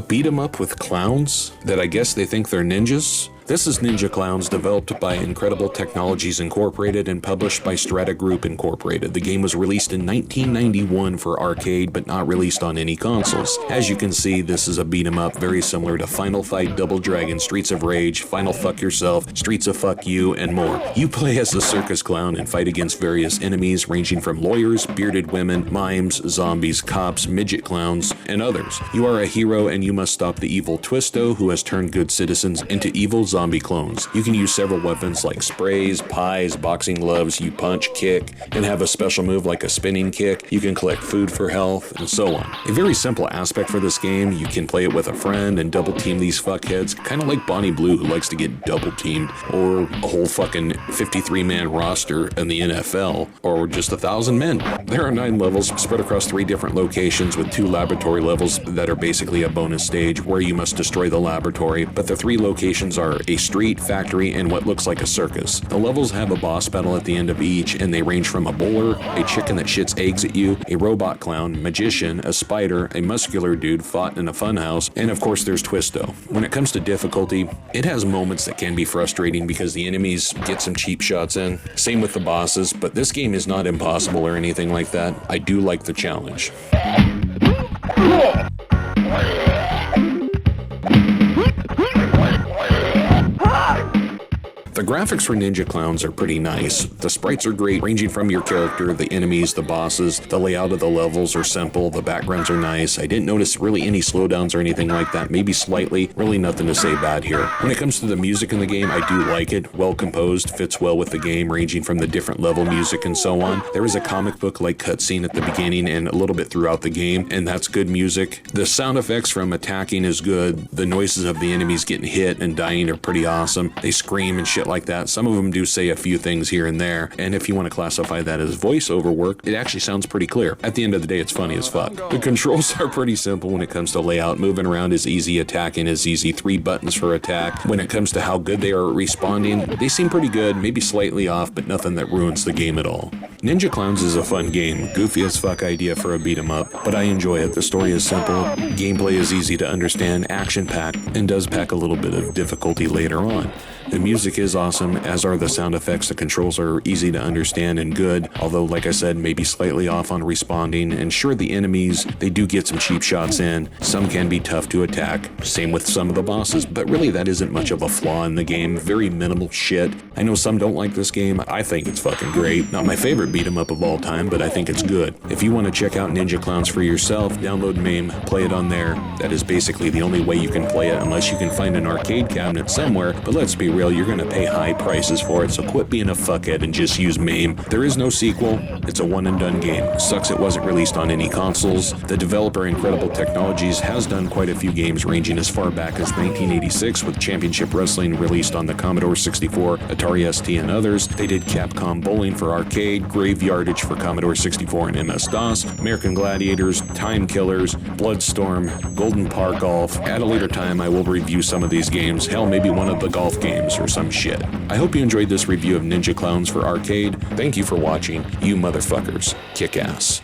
beat 'em up with clowns that I guess they think they're ninjas? This is Ninja Clowns, developed by Incredible Technologies Incorporated and published by Strata Group Incorporated. The game was released in 1991 for arcade, but not released on any consoles. As you can see, this is a beat 'em up very similar to Final Fight, Double Dragon, Streets of Rage, Final Fuck Yourself, Streets of Fuck You, and more. You play as a circus clown and fight against various enemies ranging from lawyers, bearded women, mimes, zombies, cops, midget clowns, and others. You are a hero and you must stop the evil Twisto, who has turned good citizens into evil zombie clones. You can use several weapons like sprays, pies, boxing gloves. You punch, kick, and have a special move like a spinning kick. You can collect food for health, and so on. A very simple aspect for this game, you can play it with a friend and double team these fuckheads, kind of like Bonnie Blue, who likes to get double teamed, or a whole fucking 53-man roster in the NFL, or just 1,000 men. There are 9 levels spread across 3 different locations with 2 laboratory levels that are basically a bonus stage where you must destroy the laboratory, but the 3 locations are a street, factory, and what looks like a circus. The levels have a boss battle at the end of each, and they range from a bowler, a chicken that shits eggs at you, a robot clown, magician, a spider, a muscular dude fought in a funhouse, and of course there's Twisto. When it comes to difficulty, it has moments that can be frustrating because the enemies get some cheap shots in. Same with the bosses, but this game is not impossible or anything like that. I do like the challenge. The graphics for Ninja Clowns are pretty nice. The sprites are great, ranging from your character, the enemies, the bosses. The layout of the levels are simple, the backgrounds are nice. I didn't notice really any slowdowns or anything like that, maybe slightly. Really nothing to say bad here. When it comes to the music in the game, I do like it. Well composed, fits well with the game, ranging from the different level music and so on. There is a comic book-like cutscene at the beginning and a little bit throughout the game, and that's good music. The sound effects from attacking is good. The noises of the enemies getting hit and dying are pretty awesome. They scream and shit like that. Some of them do say a few things here and there, and if you want to classify that as voiceover work, it actually sounds pretty clear. At the end of the day, it's funny as fuck. The controls are pretty simple when it comes to layout. Moving around is easy, attacking is easy, 3 buttons for attack. When it comes to how good they are at responding, they seem pretty good, maybe slightly off, but nothing that ruins the game at all. Ninja Clowns is a fun game, goofy as fuck idea for a beat 'em up, but I enjoy it. The story is simple, gameplay is easy to understand, action-packed, and does pack a little bit of difficulty later on. The music is awesome, as are the sound effects. The controls are easy to understand and good, although like I said, maybe slightly off on responding. And sure, the enemies, they do get some cheap shots in. Some can be tough to attack, same with some of the bosses, but really that isn't much of a flaw in the game. Very minimal shit. I know some don't like this game. I think it's fucking great. Not my favorite beat 'em up of all time, but I think it's good. If you want to check out Ninja Clowns for yourself, download MAME, play it on there. That is basically the only way you can play it, unless you can find an arcade cabinet somewhere, but let's be real, you're gonna pay high prices for it, so quit being a fuckhead and just use MAME. There is no sequel. It's a one and done game. Sucks it wasn't released on any consoles. The developer Incredible Technologies has done quite a few games ranging as far back as 1986 with Championship Wrestling released on the Commodore 64, Atari ST, and others. They did Capcom Bowling for arcade, Graveyardage for Commodore 64 and MS-DOS, American Gladiators, Time Killers, Bloodstorm, Golden Par Golf. At a later time, I will review some of these games. Hell, maybe one of the golf games or some shit. I hope you enjoyed this review of Ninja Clowns for arcade. Thank you for watching. You motherfuckers kick ass.